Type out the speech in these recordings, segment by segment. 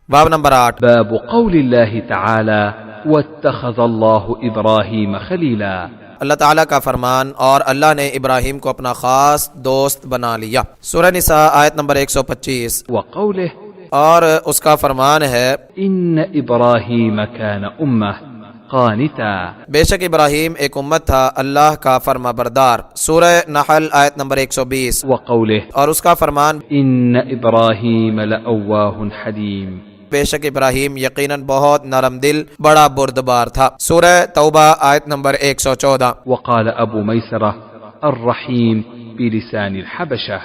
باب نمبر 8 باب قول الله تعالى واتخذ الله إبراهيم خليلا۔ اللہ تعالیٰ کا فرمان، اور اللہ نے ابراہیم کو اپنا خاص دوست بنا لیا۔ سورہ نساء آیت نمبر 125۔ وقوله اور اس کا فرمان ہے، إن إبراهيم كان أمة قانتا۔ بے شک ابراہیم ایک امت تھا، اللہ کا فرما بردار۔ سورہ نحل آیت نمبر 120۔ وقوله اور اس کا فرمان، إن إبراهيم لأواه حليم۔ بے شک ابراہیم یقیناً بہت نرم دل، بڑا بردبار تھا۔ سورہ توبہ آیت نمبر 114۔ وقال أبو ميسرة الرحيم بلسان الحبشة۔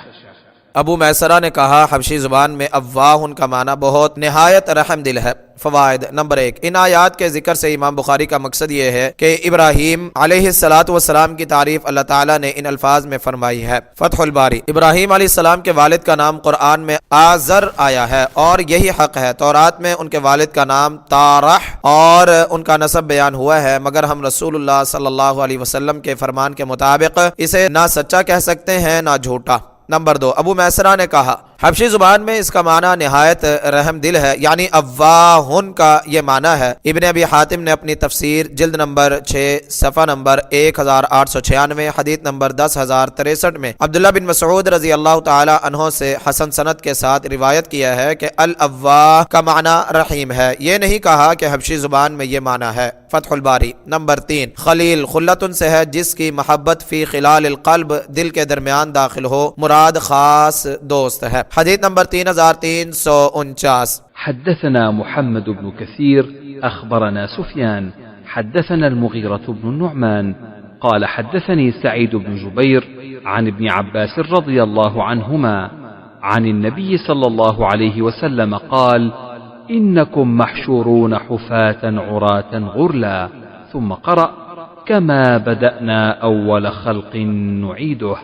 ابو میسرہ نے کہا، حبشی زبان میں اواہ کا معنی بہت نہایت رحم دل ہے۔ فوائد نمبر 1، ان آیات کے ذکر سے امام بخاری کا مقصد یہ ہے کہ ابراہیم علیہ السلام کی تعریف اللہ تعالیٰ نے ان الفاظ میں فرمائی ہے۔ فتح الباری، ابراہیم علیہ السلام کے والد کا نام قرآن میں آزر آیا ہے اور یہی حق ہے۔ تورات میں ان کے والد کا نام تارح اور ان کا نسب بیان ہوا ہے، مگر ہم رسول اللہ صلی اللہ علیہ وسلم کے فرمان کے مطابق اسے نہ سچا کہہ سکتے ہیں نہ جھوٹا۔ نمبر 2، ابو میسرہ نے کہا، حبشی زبان میں اس کا معنی نہایت رحم دل ہے، یعنی اواہن کا یہ معنی ہے۔ ابن ابی حاتم نے اپنی تفسیر جلد نمبر 6 صفحہ نمبر 1896 حدیث نمبر 10063 میں عبداللہ بن مسعود رضی اللہ تعالی عنہ سے حسن سند کے ساتھ روایت کیا ہے کہ الاواہ کا معنی رحیم ہے، یہ نہیں کہا کہ حبشی زبان میں یہ معنی ہے۔ فتح الباری نمبر 3، خلیل خلتن سے ہے جس کی محبت فی خلال القلب، دل کے درمیان داخل ہو، مراد خاص دوست ہے۔ حدیث نمبر 3349۔ حدثنا محمد بن كثير أخبرنا سفيان حدثنا المغيرة بن النعمان قال حدثني سعيد بن جبير عن ابن عباس رضي الله عنهما عن النبي صلى الله عليه وسلم قال إنكم محشورون حفاة عراة غرلا، ثم قرأ كما بدأنا أول خلق نعيده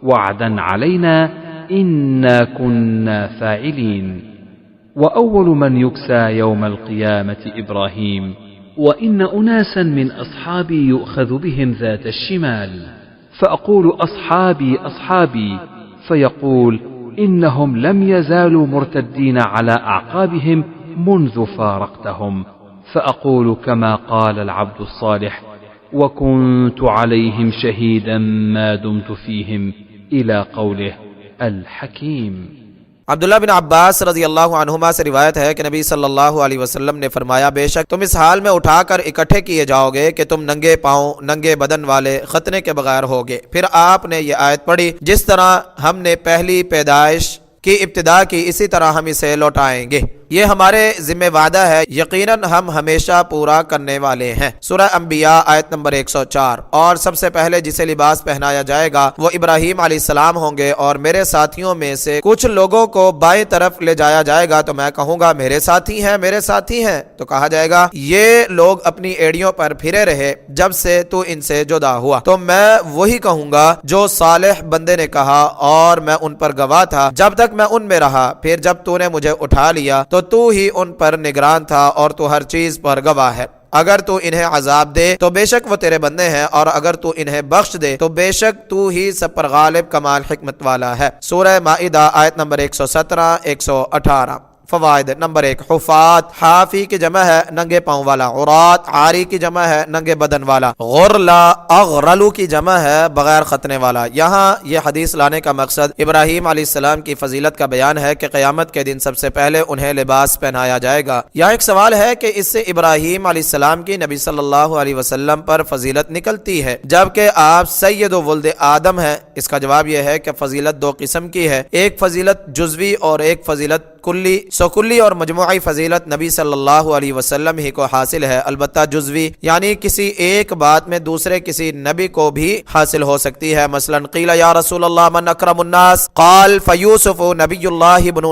وعدا علينا إنا كنا فاعلين، وأول من يكسى يوم القيامة إبراهيم، وإن أناسا من أصحابي يؤخذ بهم ذات الشمال، فأقول أصحابي أصحابي، فيقول إنهم لم يزالوا مرتدين على أعقابهم منذ فارقتهم، فأقول كما قال العبد الصالح وكنت عليهم شهيدا ما دمت فيهم، إلى قوله الحکیم۔ عبداللہ بن عباس رضی اللہ عنہما سے روایت ہے کہ نبی صلی اللہ علیہ وسلم نے فرمایا، بے شک تم اس حال میں اٹھا کر اکٹھے کیے جاؤ گے کہ تم ننگے پاؤں ننگے بدن والے ختنے کے بغیر ہوگے۔ پھر آپ نے یہ آیت پڑھی، جس طرح ہم نے پہلی پیدائش کی ابتدا کی اسی طرح ہم اسے لوٹائیں گے، یہ ہمارے ذمہ وعدہ ہے، یقیناً ہم ہمیشہ پورا کرنے والے ہیں۔ سورہ انبیاء آیت نمبر 104۔ اور سب سے پہلے جسے لباس پہنایا جائے گا وہ ابراہیم علیہ السلام ہوں گے، اور میرے ساتھیوں میں سے کچھ لوگوں کو بائیں طرف لے جایا جائے گا تو میں کہوں گا میرے ساتھی ہیں میرے ساتھی ہیں، تو کہا جائے گا یہ لوگ اپنی ایڑیوں پر پھرے رہے جب سے تو ان سے جدا ہوا، تو میں وہی کہوں گا جو صالح بندے نے کہا، اور میں ان پر گواہ تھا جب تک میں ان میں رہا، پھر جب تو نے مجھے اٹھا لیا تو ہی ان پر نگران تھا، اور تو ہر چیز پر گواہ ہے۔ اگر تو انہیں عذاب دے تو بے شک وہ تیرے بندے ہیں، اور اگر تو انہیں بخش دے تو بے شک تو ہی سب پر غالب کمال حکمت والا ہے۔ سورہ مائدہ آیت نمبر 117 118۔ فوائد نمبر 1، حفات حافی کی جمع ہے ننگے پاؤں والا، عورات عاری کی جمع ہے ننگے بدن والا، غرلا اغرلو کی جمع ہے بغیر ختنے والا۔ یہاں یہ حدیث لانے کا مقصد ابراہیم علیہ السلام کی فضیلت کا بیان ہے کہ قیامت کے دن سب سے پہلے انہیں لباس پہنایا جائے گا۔ یہاں ایک سوال ہے کہ اس سے ابراہیم علیہ السلام کی نبی صلی اللہ علیہ وسلم پر فضیلت نکلتی ہے جبکہ آپ سید و ولد آدم ہیں؟ اس کا جواب یہ ہے کہ فضیلت دو قسم کی ہے، ایک فضیلت جزوی اور ایک فضیلت کلی۔ کلی اور مجموعی فضیلت نبی صلی اللہ علیہ وسلم ہی کو حاصل ہے، البتہ جزوی یعنی کسی ایک بات میں دوسرے کسی نبی کو بھی حاصل ہو سکتی ہے۔ مثلا قیل یا رسول اللہ من اکرم الناس قال فیوسف نبی اللہ ابن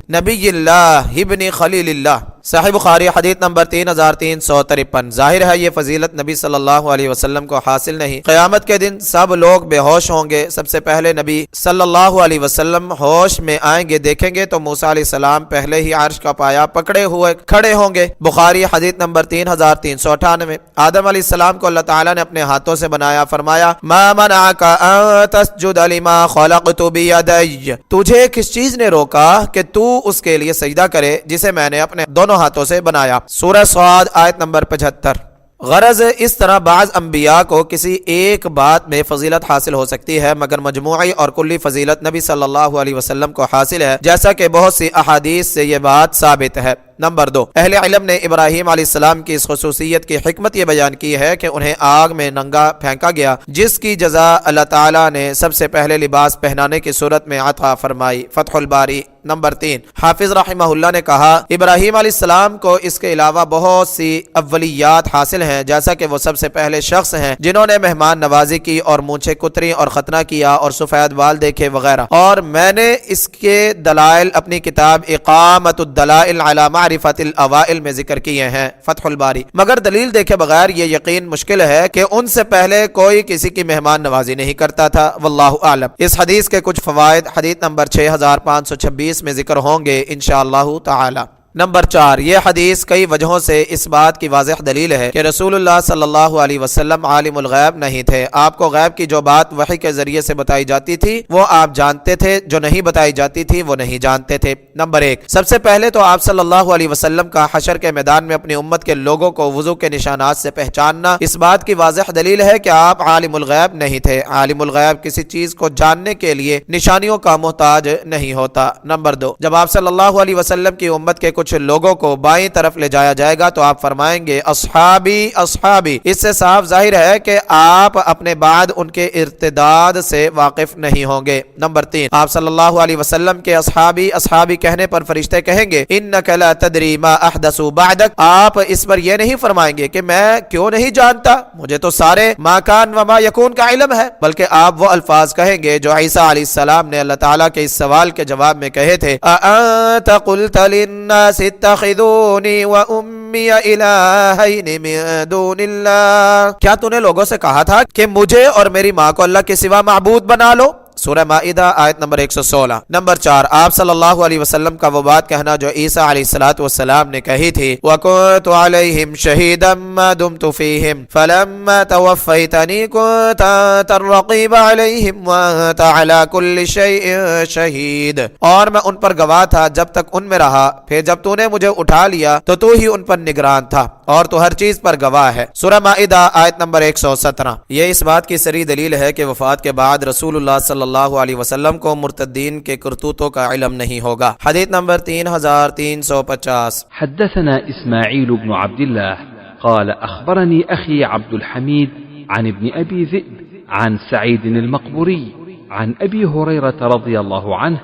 نبی اللہ ابن خلیل اللہ، صحیح بخاری حدیث نمبر 3353۔ ظاہر ہے یہ فضیلت نبی صلی اللہ علیہ وسلم کو حاصل نہیں۔ قیامت کے دن سب لوگ بے ہوش ہوں گے، سب سے پہلے نبی صلی اللہ علیہ وسلم ہوش میں آئیں گے، دیکھیں گے تو موسیٰ علیہ السلام پہلے ہی عرش کا پایا پکڑے ہوئے کھڑے ہوں گے۔ بخاری حدیث نمبر 3398۔ آدم علیہ السلام کو اللہ تعالیٰ نے اپنے ہاتھوں سے بنایا، فرمایا ما منعک ان تسجد لما خلقت بیدی، تجھے کس چیز نے روکا کہ تو اس کے لیے سجدہ کرے جسے میں نے اپنے دونوں ہاتھوں سے بنایا۔ سورہ صاد آیت نمبر 75۔ غرض اس طرح بعض انبیاء کو کسی ایک بات میں فضیلت حاصل ہو سکتی ہے، مگر مجموعی اور کلی فضیلت نبی صلی اللہ علیہ وسلم کو حاصل ہے، جیسا کہ بہت سی احادیث سے یہ بات ثابت ہے۔ نمبر 2، اہل علم نے ابراہیم علیہ السلام کی اس خصوصیت کی حکمت یہ بیان کی ہے کہ انہیں آگ میں ننگا پھینکا گیا، جس کی جزا اللہ تعالیٰ نے سب سے پہلے لباس پہنانے کی صورت میں عطا فرمائی۔ فتح الباری۔ نمبر 3، حافظ رحمہ اللہ نے کہا ابراہیم علیہ السلام کو اس کے علاوہ بہت سی اولیات حاصل ہیں، جیسا کہ وہ سب سے پہلے شخص ہیں جنہوں نے مہمان نوازی کی اور مونچھیں کتری اور ختنہ کیا اور سفید بال دیکھے وغیرہ، اور میں نے اس کے دلائل اپنی کتاب اقامت الدلائل علی معرفت الاوائل میں ذکر کیے ہیں۔ فتح الباری۔ مگر دلیل دیکھے بغیر یہ یقین مشکل ہے کہ ان سے پہلے کوئی کسی کی مہمان نوازی نہیں کرتا تھا، واللہ اعلم۔ اس حدیث کے کچھ فوائد حدیث نمبر 6526 میں ذکر ہوں گے انشاءاللہ تعالی۔ نمبر 4، یہ حدیث کئی وجہوں سے اس بات کی واضح دلیل ہے کہ رسول اللہ صلی اللہ علیہ وسلم عالم الغیب نہیں تھے۔ آپ کو غیب کی جو بات وحی کے ذریعے سے بتائی جاتی تھی وہ آپ جانتے تھے، جو نہیں بتائی جاتی تھی وہ نہیں جانتے تھے۔ نمبر 1، سب سے پہلے تو آپ صلی اللہ علیہ وسلم کا حشر کے میدان میں اپنی امت کے لوگوں کو وضو کے نشانات سے پہچاننا اس بات کی واضح دلیل ہے کہ آپ عالم الغیب نہیں تھے۔ عالم الغیب کسی چیز کو جاننے کے لیے نشانیوں کا محتاج نہیں ہوتا۔ نمبر 2، جب آپ صلی اللہ علیہ وسلم کی امت کے کچھ لوگوں کو بائیں طرف لے جایا جائے گا تو آپ فرمائیں گے اصحابی اصحابی، اس سے صاف ظاہر ہے کہ آپ اپنے بعد ان کے ارتداد سے واقف نہیں ہوں گے۔ نمبر 3، آپ صلی اللہ علیہ وسلم کے اصحابی اصحابی کہنے پر فرشتے کہیں گے انک لا تدری ما احدثوا بعدک، آپ اس پر یہ نہیں فرمائیں گے کہ میں کیوں نہیں جانتا، مجھے تو سارے ما کان و ما یکون کا علم ہے، بلکہ آپ وہ الفاظ کہیں گے جو عیسیٰ علیہ السلام نے اللہ تعالیٰ کے اس سوال کے جواب میں کہے تھے اانت قلت للناس اتخذونی و امی الہین من دون اللہ، کیا تو نے لوگوں سے کہا تھا کہ مجھے اور میری ماں کو اللہ کے سوا معبود بنا لو؟ سورہ مائدہ آیت نمبر 116۔ نمبر 4، آپ صلی اللہ علیہ وسلم کا وہ بات کہنا جو عیسیٰ علیہ السلام نے کہی تھی وَكُنْتُ عَلَيْهِمْ شَهِيدًا مَا دُمْتُ فِيهِمْ فَلَمَّا تَوَفَّيْتَنِي كُنْتَ أَنْتَ الرَّقِيبَ عَلَيْهِمْ وَأَنْتَ عَلَى كُلِّ شَيْءٍ شَهِيدٌ، اور میں ان پر گواہ تھا جب تک ان میں رہا، پھر جب تو نے مجھے اٹھا لیا تو تو ہی ان پر نگران تھا اور تو ہر چیز پر گواہ ہے۔ سورہ مائدہ آیت نمبر 117۔ یہ اس بات کی صریح دلیل ہے کہ وفات کے بعد رسول اللہ صلی اللہ علیہ وسلم کو مرتدین کے کرتوتوں کا علم نہیں ہوگا۔ حدیث نمبر 3350۔ حدثنا إسماعيل بن عبد الله قال أخبرني أخي عبد الحميد عن ابن أبي ذئب عن سعيد المقبوري عن أبي هريرة رضي الله عنه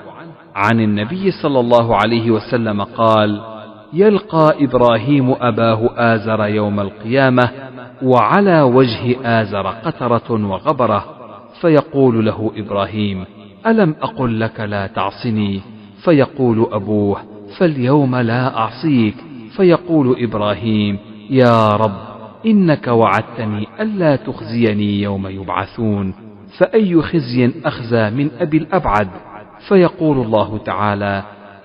عن النبي صلى الله عليه وسلم قال يلقى إبراهيم أباه آزر يوم القيامة وعلى وجه آزر قترة وغبرة فيقول له إبراهيم ألم أقل لك لا تعصني؟ فيقول أبوه فاليوم لا أعصيك. فيقول إبراهيم يا رب إنك وعدتني ألا تخزيني يوم يبعثون، فأي خزي أخزى من أبي الأبعد؟ فيقول الله تعالى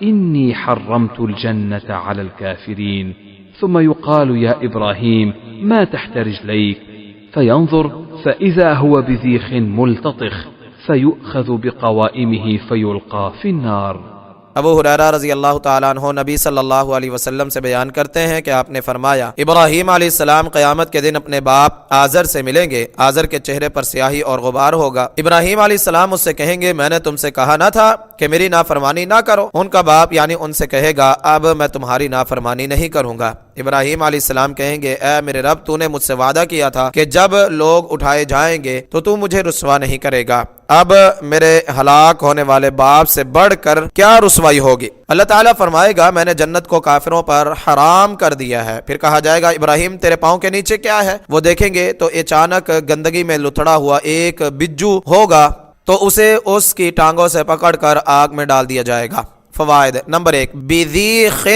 إني حرمت الجنة على الكافرين. ثم يقال يا إبراهيم ما تحت رجليك؟ فينظر فإذا هو بذيخ ملتطخ فيؤخذ بقوائمه فيلقى في النار. ابو ہریرہ رضی اللہ تعالیٰ عنہ نبی صلی اللہ علیہ وسلم سے بیان کرتے ہیں کہ آپ نے فرمایا ابراہیم علیہ السلام قیامت کے دن اپنے باپ آزر سے ملیں گے، آزر کے چہرے پر سیاہی اور غبار ہوگا۔ ابراہیم علیہ السلام اس سے کہیں گے میں نے تم سے کہا نہ تھا کہ میری نافرمانی نہ کرو؟ ان کا باپ یعنی ان سے کہے گا اب میں تمہاری نافرمانی نہیں کروں گا۔ ابراہیم علیہ السلام کہیں گے اے میرے رب تو نے مجھ سے وعدہ کیا تھا کہ جب لوگ اٹھائے جائیں گے تو مجھے رسوا نہیں کرے گا، اب میرے ہلاک ہونے والے باپ سے بڑھ کر کیا رسوائی ہوگی؟ اللہ تعالیٰ فرمائے گا میں نے جنت کو کافروں پر حرام کر دیا ہے۔ پھر کہا جائے گا ابراہیم تیرے پاؤں کے نیچے کیا ہے؟ وہ دیکھیں گے تو اچانک گندگی میں لتڑا ہوا ایک بجو ہوگا، تو اسے اس کی ٹانگوں سے پکڑ کر آگ میں ڈال دیا جائے گا۔ فوائد: نمبر 1، بذیخ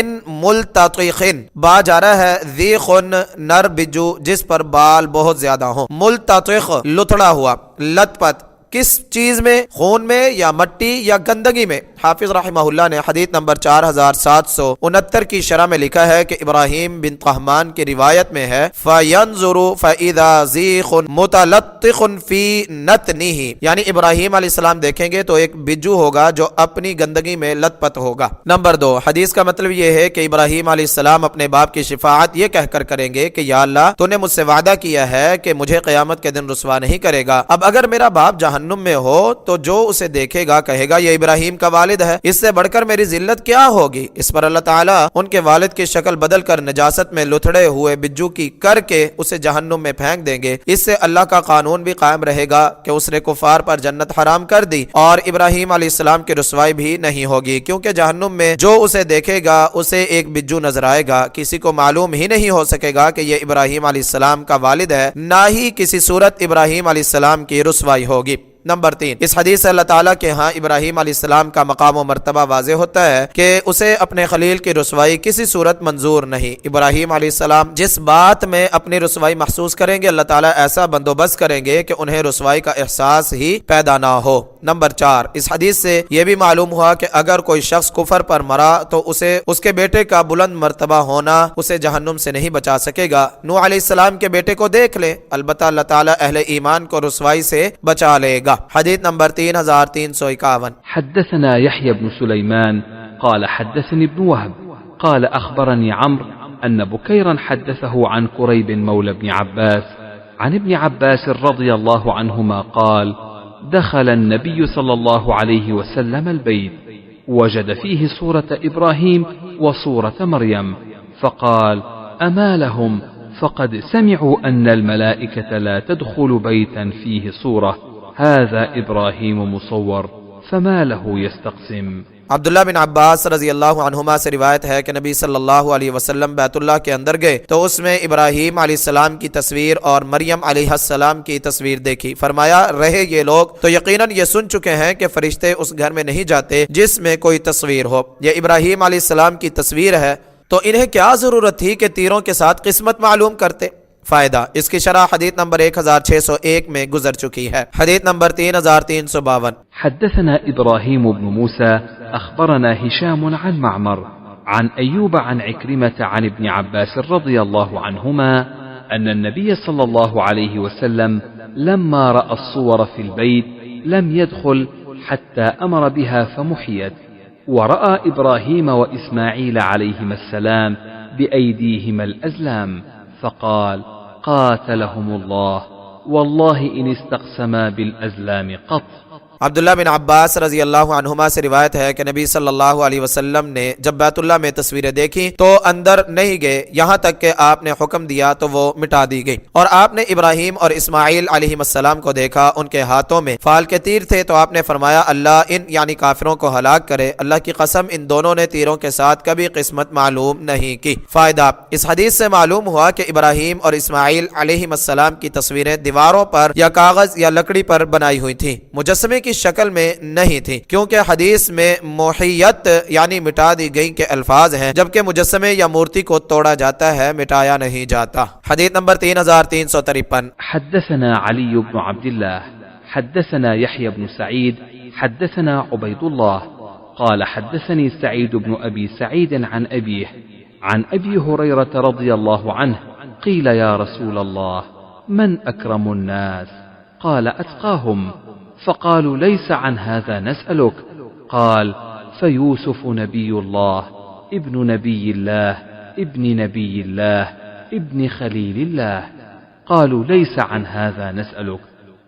ملتطخ، با جا رہا ہے ذیخ نر بجو جس پر بال بہت زیادہ ہوں، ملتطخ لتڑا ہوا، لت پت، کس چیز میں؟ خون میں یا مٹی یا گندگی میں؟ حافظ رحمہ اللہ نے حدیث نمبر 4769 کی شرح میں لکھا ہے کہ ابراہیم بن طہمان کی روایت میں ہے فَيَنْظُرُ فَإِذَا زِيخٌ مُتَلَطِّخٌ فِي نَتْنِهِ، یعنی ابراہیم علیہ السلام دیکھیں گے تو ایک بجو ہوگا جو اپنی گندگی میں لت پت ہوگا۔ نمبر 2، حدیث کا مطلب یہ ہے کہ ابراہیم علیہ السلام اپنے باپ کی شفاعت یہ کہہ کر کریں گے کہ یا اللہ تو نے مجھ سے وعدہ کیا ہے کہ مجھے قیامت کے دن رسوا نہیں کرے گا، اب اگر میرا باپ جہنم میں ہو تو جو اسے دیکھے گا کہے گا یہ ابراہیم کا والد ہے، اس سے بڑھ کر میری ذلت کیا ہوگی؟ اس پر اللہ تعالیٰ ان کے والد کی شکل بدل کر نجاست میں لتھڑے ہوئے بجو کی کر کے اسے جہنم میں پھینک دیں گے۔ اس سے اللہ کا قانون بھی قائم رہے گا کہ اس نے کفار پر جنت حرام کر دی اور ابراہیم علیہ السلام کی رسوائی بھی نہیں ہوگی، کیونکہ جہنم میں جو اسے دیکھے گا اسے ایک بجو نظر آئے گا، کسی کو معلوم ہی نہیں ہو سکے گا کہ یہ ابراہیم علیہ السلام کا والد ہے، نہ ہی کسی صورت ابراہیم علیہ السلام کی رسوائی ہوگی۔ نمبر 3، اس حدیث سے اللہ تعالیٰ کے ہاں ابراہیم علیہ السلام کا مقام و مرتبہ واضح ہوتا ہے کہ اسے اپنے خلیل کی رسوائی کسی صورت منظور نہیں۔ ابراہیم علیہ السلام جس بات میں اپنی رسوائی محسوس کریں گے اللہ تعالیٰ ایسا بندوبست کریں گے کہ انہیں رسوائی کا احساس ہی پیدا نہ ہو۔ نمبر 4، اس حدیث سے یہ بھی معلوم ہوا کہ اگر کوئی شخص کفر پر مرا تو اسے اس کے بیٹے کا بلند مرتبہ ہونا اسے جہنم سے نہیں بچا سکے گا۔ نوح علیہ السلام کے بیٹے کو دیکھ لے، البتہ اللہ تعالیٰ اہل ایمان کو رسوائی سے بچا لے گا۔ حدیث نمبر 3351۔ حدثنا يحيى بن سليمان قال حدثني ابن وهب قال أخبرني عمرو أن بكيرا حدثه عن كريب مولى ابن عباس عن ابن عباس رضي الله عنهما قال دخل النبي صلى الله عليه وسلم البيت وجد فيه صورة إبراهيم وصورة مريم فقال أما لهم فقد سمعوا أن الملائكة لا تدخل بيتا فيه صورة هذا إبراهيم مصور فما له يستقسم۔ عبداللہ بن عباس رضی اللہ عنہما سے روایت ہے کہ نبی صلی اللہ علیہ وسلم بیت اللہ کے اندر گئے تو اس میں ابراہیم علیہ السلام کی تصویر اور مریم علیہ السلام کی تصویر دیکھی، فرمایا رہے یہ لوگ تو یقیناً یہ سن چکے ہیں کہ فرشتے اس گھر میں نہیں جاتے جس میں کوئی تصویر ہو، یہ ابراہیم علیہ السلام کی تصویر ہے تو انہیں کیا ضرورت تھی کہ تیروں کے ساتھ قسمت معلوم کرتے؟ فائدہ، اس کی شرح حدیث نمبر 1601 میں گزر چکی ہے۔ حدیث نمبر 3352۔ حدثنا إبراهيم بن موسى أخبرنا هشام عن معمر عن أيوب عن عكرمة عن ابن عباس رضي الله عنهما أن النبي صلى الله عليه وسلم لما رأى الصور في البيت لم يدخل حتى أمر بها فمحيت، ورأى إبراهيم وإسماعيل عليهما السلام بأيديهما الأزلام فقال قاتلهم الله والله إن استقسما بالأزلام قط۔ عبداللہ بن عباس رضی اللہ عنہما سے روایت ہے کہ نبی صلی اللہ علیہ وسلم نے جب بیت اللہ میں تصویریں دیکھی تو اندر نہیں گئے یہاں تک کہ آپ نے حکم دیا تو وہ مٹا دی گئی، اور آپ نے ابراہیم اور اسماعیل علیہ السلام کو دیکھا، ان کے ہاتھوں میں فال کے تیر تھے تو آپ نے فرمایا اللہ ان یعنی کافروں کو ہلاک کرے، اللہ کی قسم ان دونوں نے تیروں کے ساتھ کبھی قسمت معلوم نہیں کی۔ فائدہ، اس حدیث سے معلوم ہوا کہ ابراہیم اور اسماعیل علیہ السلام کی تصویریں دیواروں پر یا کاغذ یا لکڑی پر بنائی ہوئی تھیں، مجسمے کی شکل میں نہیں تھی، کیونکہ حدیث میں محیت یعنی مٹا دی گئی کے الفاظ ہیں، جبکہ مجسمے یا مورتی کو توڑا جاتا ہے، مٹایا نہیں جاتا۔ حدیث نمبر 3353۔ حدثنا علي بن عبد الله حدثنا يحيى بن سعيد حدثنا عبيد الله قال حدثني سعيد بن أبي سعيد عن أبيه عن أبي هريرة رضي الله عنه قيل يا رسول الله من أكرم الناس؟ قال أتقاهم، فقالوا ليس عن هذا نسألك، قال فيوسف نبي الله ابن نبي الله ابن نبي الله ابن خليل الله، قالوا ليس عن هذا نسألك،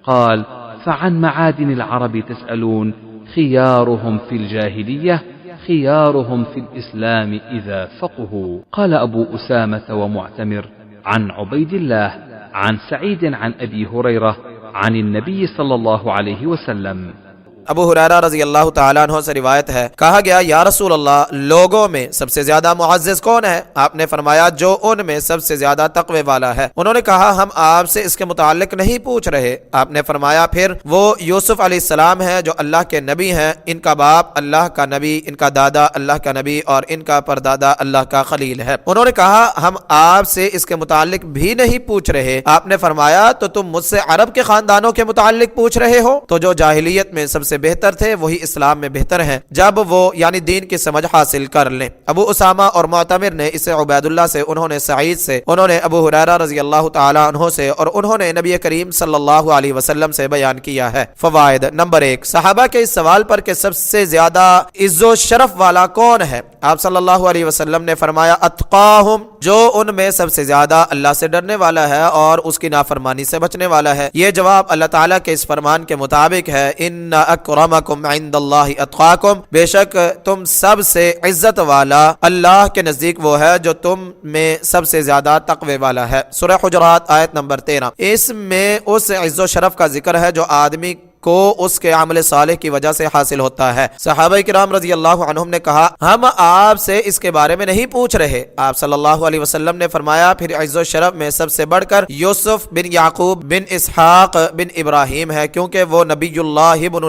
قال فعن معادن العرب تسألون، خيارهم في الجاهلية خيارهم في الإسلام إذا فقهوا۔ قال أبو أسامة ومعتمر عن عبيد الله عن سعيد عن أبي هريرة عن النبي صلى الله عليه وسلم ابو ہریرہ رضی اللہ تعالیٰ عنہ سے روایت ہے، کہا گیا یا رسول اللہ، لوگوں میں سب سے زیادہ معزز کون ہے؟ آپ نے فرمایا جو ان میں سب سے زیادہ تقوی والا ہے۔ انہوں نے کہا ہم آپ سے اس کے متعلق نہیں پوچھ رہے۔ آپ نے فرمایا پھر وہ یوسف علیہ السلام ہے جو اللہ کے نبی ہیں، ان کا باپ اللہ کا نبی، ان کا دادا اللہ کا نبی اور ان کا پردادا اللہ کا خلیل ہے۔ انہوں نے کہا ہم آپ سے اس کے متعلق بھی نہیں پوچھ رہے۔ آپ نے فرمایا تو تم مجھ سے عرب کے خاندانوں کے متعلق پوچھ رہے ہو؟ تو جو جاہلیت میں سب سے بہتر تھے وہی اسلام میں بہتر ہیں جب وہ یعنی دین کی سمجھ حاصل کر لیں۔ ابو اسامہ اور معتمر نے اسے عبید اللہ سے، انہوں نے سعید سے، انہوں نے ابو ہریرہ رضی اللہ تعالی عنہ سے اور انہوں نے نبی کریم صلی اللہ علیہ وسلم سے بیان کیا ہے۔ فوائد نمبر 1، صحابہ کے اس سوال پر کہ سب سے زیادہ عز و شرف والا کون ہے، آپ صلی اللہ علیہ وسلم نے فرمایا اتقاہم، جو ان میں سب سے زیادہ اللہ سے ڈرنے والا ہے اور اس کی نافرمانی سے بچنے والا ہے۔ یہ جواب اللہ تعالیٰ کے اس فرمان کے مطابق ہے، ان اکرمکم عند اللہ اتقاکم، بے شک تم سب سے عزت والا اللہ کے نزدیک وہ ہے جو تم میں سب سے زیادہ تقوی والا ہے۔ سورہ حجرات آیت نمبر 13۔ اس میں اس عز و شرف کا ذکر ہے جو آدمی کو اس کے عمل صالح کی وجہ سے حاصل ہوتا ہے۔ صحابہ کرام رضی اللہ عنہم نے کہا ہم آپ سے اس کے بارے میں نہیں پوچھ رہے۔ آپ صلی اللہ علیہ وسلم نے فرمایا پھر عز و شرف میں سب سے بڑھ کر یوسف بن یعقوب بن اسحاق بن ابراہیم ہے، کیونکہ وہ نبی اللہ بن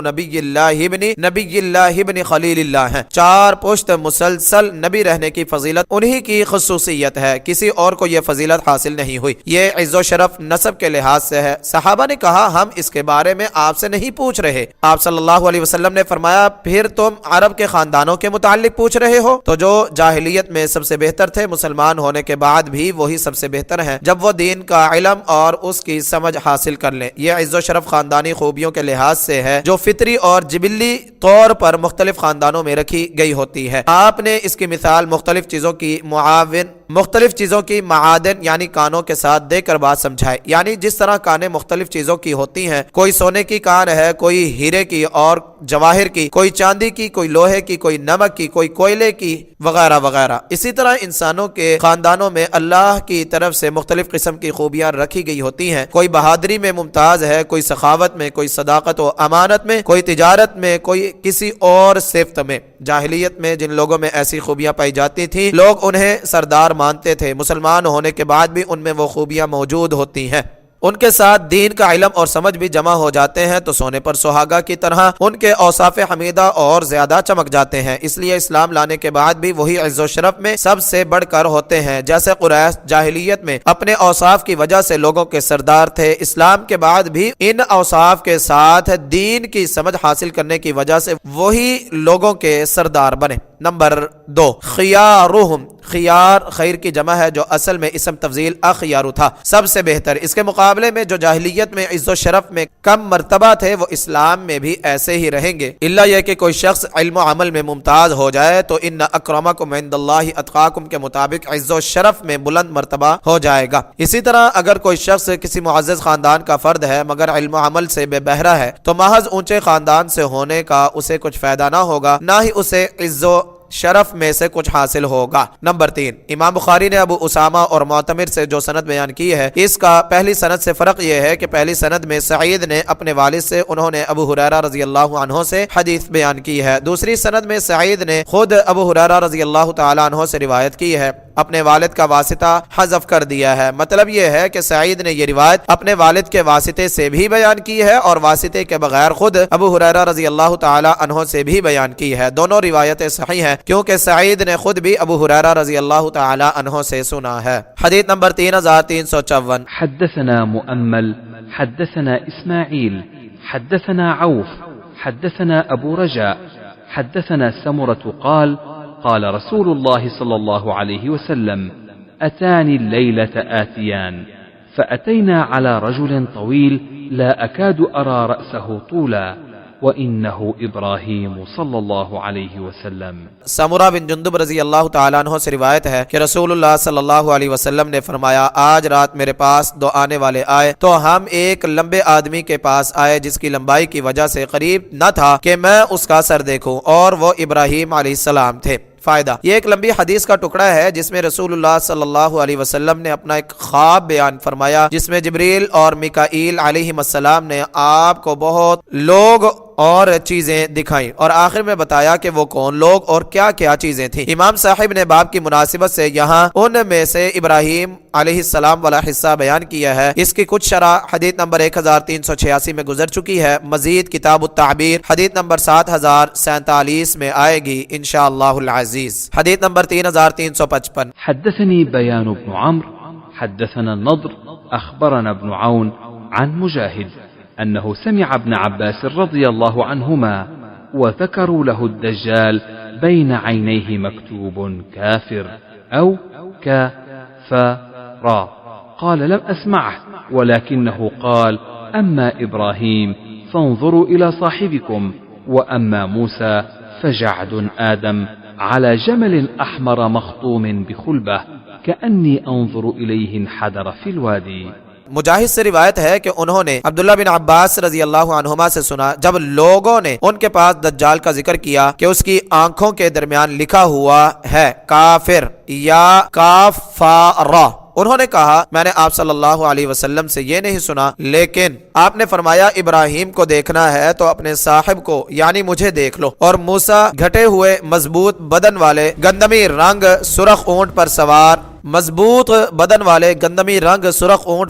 نبی اللہ بن خلیل اللہ ہیں۔ 4 پشت مسلسل نبی رہنے کی فضیلت انہی کی خصوصیت ہے، کسی اور کو یہ فضیلت حاصل نہیں ہوئی۔ یہ عز و شرف نسب کے لحاظ سے ہے۔ صحابہ نے کہا ہم اس کے بارے میں آپ سے نہیں پوچھ رہے۔ آپ صلی اللہ علیہ وسلم نے فرمایا پھر تم عرب کے خاندانوں کے متعلق پوچھ رہے ہو؟ تو جو جاہلیت میں سب سے بہتر تھے مسلمان ہونے کے بعد بھی وہی سب سے بہتر ہیں جب وہ دین کا علم اور اس کی سمجھ حاصل کر لیں۔ یہ عز و شرف خاندانی خوبیوں کے لحاظ سے ہے جو فطری اور جبلی طور پر مختلف خاندانوں میں رکھی گئی ہوتی ہے۔ آپ نے اس کی مثال مختلف چیزوں کی معادن یعنی کانوں کے ساتھ دے کر بات سمجھائے، یعنی جس طرح کانیں مختلف چیزوں کی ہوتی ہیں، کوئی سونے کی کان ہے، کوئی ہیرے کی اور جواہر کی، کوئی چاندی کی، کوئی لوہے کی، کوئی نمک کی، کوئی کوئلے کی وغیرہ وغیرہ۔ اسی طرح انسانوں کے خاندانوں میں اللہ کی طرف سے مختلف قسم کی خوبیاں رکھی گئی ہوتی ہیں، کوئی بہادری میں ممتاز ہے، کوئی سخاوت میں، کوئی صداقت و امانت میں، کوئی تجارت میں، کوئی کسی اور صفت میں۔ جاہلیت میں جن لوگوں میں ایسی خوبیاں پائی جاتی تھیں لوگ انہیں سردار مانتے تھے، مسلمان ہونے کے بعد بھی ان میں وہ خوبیاں موجود ہوتی ہیں۔ ان کے ساتھ دین کا علم اور سمجھ بھی جمع ہو جاتے ہیں تو سونے پر سہاگا کی طرح ان کے اوصاف حمیدہ اور زیادہ چمک جاتے ہیں۔ اس لیے اسلام لانے کے بعد بھی وہی عز و شرف میں سب سے بڑھ کر ہوتے ہیں۔ جیسے قریش جاہلیت میں اپنے اوصاف کی وجہ سے لوگوں کے سردار تھے، اسلام کے بعد بھی ان اوصاف کے ساتھ دین کی سمجھ حاصل کرنے کی وجہ سے وہی لوگوں کے سردار بنے۔ نمبر 2، خیارہم، خیار خیر کی جمع ہے جو اصل میں اسم تفضیل اخیارو تھا، سب سے بہتر۔ اس کے مقابلے میں جو جاہلیت میں عز و شرف میں کم مرتبہ تھے وہ اسلام میں بھی ایسے ہی رہیں گے، الا یہ کہ کوئی شخص علم و عمل میں ممتاز ہو جائے تو ان اکرمکم عند اللہ اتقاکم کے مطابق عز و شرف میں بلند مرتبہ ہو جائے گا۔ اسی طرح اگر کوئی شخص کسی معزز خاندان کا فرد ہے مگر علم و عمل سے بے بہرہ ہے تو محض اونچے خاندان سے ہونے کا اسے کچھ فائدہ نہ ہوگا، نہ ہی اسے عز و شرف میں سے کچھ حاصل ہوگا۔ نمبر 3، امام بخاری نے ابو اسامہ اور معتمر سے جو سند بیان کی ہے اس کا پہلی سند سے فرق یہ ہے کہ پہلی سند میں سعید نے اپنے والد سے، انہوں نے ابو ہریرہ رضی اللہ عنہ سے حدیث بیان کی ہے۔ دوسری سند میں سعید نے خود ابو ہریرہ رضی اللہ تعالی عنہ سے روایت کی ہے، اپنے والد کا واسطہ حذف کر دیا ہے۔ مطلب یہ ہے کہ سعید نے یہ روایت اپنے والد کے واسطے سے بھی بیان کی ہے اور واسطے کے بغیر خود ابو ہریرہ رضی اللہ تعالی عنہ سے بھی بیان کی ہے۔ دونوں روایتیں صحیح ہیں کیونکہ سعید نے خود بھی ابو ہریرہ رضی اللہ تعالی عنہ سے سنا ہے۔ حدیث نمبر 3354۔ حدثنا مؤمل حدثنا اسماعیل حدثنا عوف حدثنا ابو رجاء حدثنا سمرة قال قال رسول الله صلى الله عليه وسلم أتاني الليلة آتيان فأتينا على رجل طويل لا أكاد أرى رأسه طولا وإنه إبراهيم صلى الله عليه وسلم۔ سمرہ بن جندب رضی اللہ تعالیٰ عنہ سے روایت ہے کہ رسول اللہ صلی اللہ علیہ وسلم نے فرمایا آج رات میرے پاس 2 آنے والے آئے تو ہم ایک لمبے آدمی کے پاس آئے جس کی لمبائی کی وجہ سے قریب نہ تھا کہ میں اس کا سر دیکھوں اور وہ ابراہیم علیہ السلام تھے۔ فائدہ، یہ ایک لمبی حدیث کا ٹکڑا ہے جس میں رسول اللہ صلی اللہ علیہ وسلم نے اپنا ایک خواب بیان فرمایا جس میں جبریل اور میکائیل علیہ السلام نے آپ کو بہت لوگ اور چیزیں دکھائیں اور آخر میں بتایا کہ وہ کون لوگ اور کیا کیا چیزیں تھیں۔ امام صاحب نے باب کی مناسبت سے یہاں ان میں سے ابراہیم علیہ السلام والا حصہ بیان کیا ہے۔ اس کی کچھ شرح حدیث نمبر 1386 میں گزر چکی ہے، مزید کتاب التعبیر حدیث نمبر 7047 میں آئے گی انشاءاللہ العزیز۔ حدیث نمبر 3355۔ حدثني بيان بن عمرو حدثنا النضر أخبرنا ابن عون عن مجاهد أنه سمع ابن عباس رضي الله عنهما وذكروا له الدجال بين عينيه مكتوب كافر أو كفر، قال لم أسمعه ولكنه قال أما إبراهيم فانظروا إلى صاحبكم وأما موسى فجعد آدم على جمل أحمر مخطوم بخلبة كأني أنظر إليه انحدر في الوادي۔ مجاہد سے روایت ہے کہ انہوں نے عبداللہ بن عباس رضی اللہ عنہما سے سنا جب لوگوں نے ان کے پاس دجال کا ذکر کیا کہ اس کی آنکھوں کے درمیان لکھا ہوا ہے کافر یا کافر، انہوں نے کہا میں نے آپ صلی اللہ علیہ وسلم سے یہ نہیں سنا، لیکن آپ نے فرمایا ابراہیم کو دیکھنا ہے تو اپنے صاحب کو یعنی مجھے دیکھ لو، اور موسیٰ گھٹے ہوئے مضبوط بدن والے گندمی رنگ سرخ اونٹ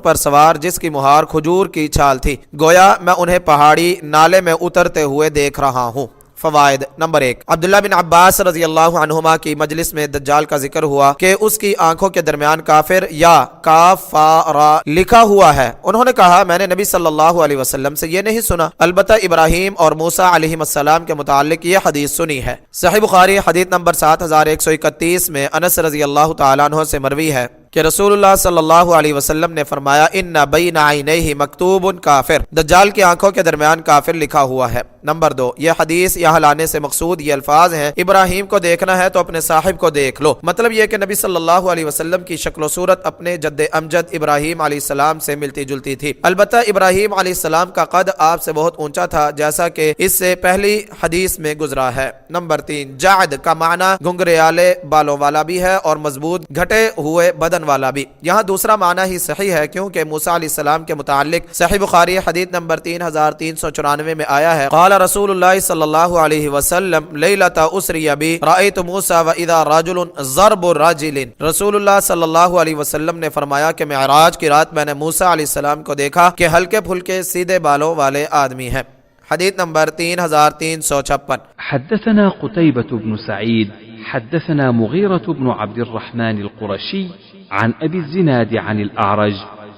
پر سوار جس کی مہار کھجور کی چھال تھی، گویا میں انہیں پہاڑی نالے میں اترتے ہوئے دیکھ رہا ہوں۔ فوائد نمبر 1، عبداللہ بن عباس رضی اللہ عنہما کی مجلس میں دجال کا ذکر ہوا کہ اس کی آنکھوں کے درمیان کافر یا کافر لکھا ہوا ہے۔ انہوں نے کہا میں نے نبی صلی اللہ علیہ وسلم سے یہ نہیں سنا، البتہ ابراہیم اور موسیٰ علیہ السلام کے متعلق یہ حدیث سنی ہے۔ صحیح بخاری حدیث نمبر 7131 میں انس رضی اللہ تعالیٰ عنہ سے مروی ہے کہ رسول اللہ صلی اللہ علیہ وسلم نے فرمایا ان بین عینیہ مکتوب کافر، دجال کی آنکھوں کے درمیان کافر لکھا ہوا ہے۔ نمبر 2، یہ حدیث یہاں لانے سے مقصود یہ الفاظ ہیں ابراہیم کو دیکھنا ہے تو اپنے صاحب کو دیکھ لو، مطلب یہ کہ نبی صلی اللہ علیہ وسلم کی شکل و صورت اپنے جد امجد ابراہیم علیہ السلام سے ملتی جلتی تھی، البتہ ابراہیم علیہ السلام کا قد آپ سے بہت اونچا تھا جیسا کہ اس سے پہلی حدیث میں گزرا ہے۔ نمبر 3، جعد کا معنی گھنگریالے بالوں والا بھی ہے اور مضبوط گھٹے ہوئے بدن والا بھی، یہاں دوسرا معنی ہی صحیح ہے کیونکہ موسیٰ علیہ السلام کے متعلق صحیح بخاری حدیث نمبر 3394 میں آیا ہے قال رسول اللہ صلی اللہ علیہ وسلم لیلۃ اسری بی رأیت موسیٰ واذا رجل ضرب رجل، رسول اللہ صلی اللہ علیہ وسلم نے فرمایا کہ معراج کی رات میں نے موسیٰ علیہ السلام کو دیکھا کہ ہلکے پھلکے سیدھے بالوں والے آدمی ہیں۔ حدیث نمبر 3356۔ حدثنا قتيبة بن سعيد حدثنا مغيرة بن عبد الرحمن القرشي عن أبي الزناد عن الأعرج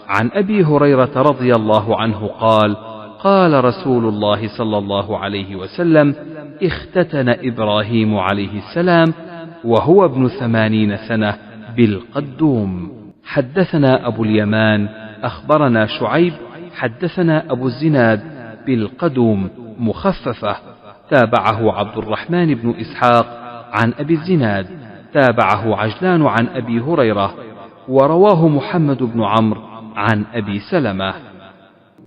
عن أبي هريرة رضي الله عنه قال قال رسول الله صلى الله عليه وسلم اختتن إبراهيم عليه السلام وهو ابن 80 سنة بالقدوم۔ حدثنا أبو اليمان أخبرنا شعيب حدثنا أبو الزناد بالقدوم مخففة، تابعه عبد الرحمن بن إسحاق عن أبي الزناد، تابعه عجلان عن أبي هريرة، ورواه محمد بن عمرو عن أبي سلمة۔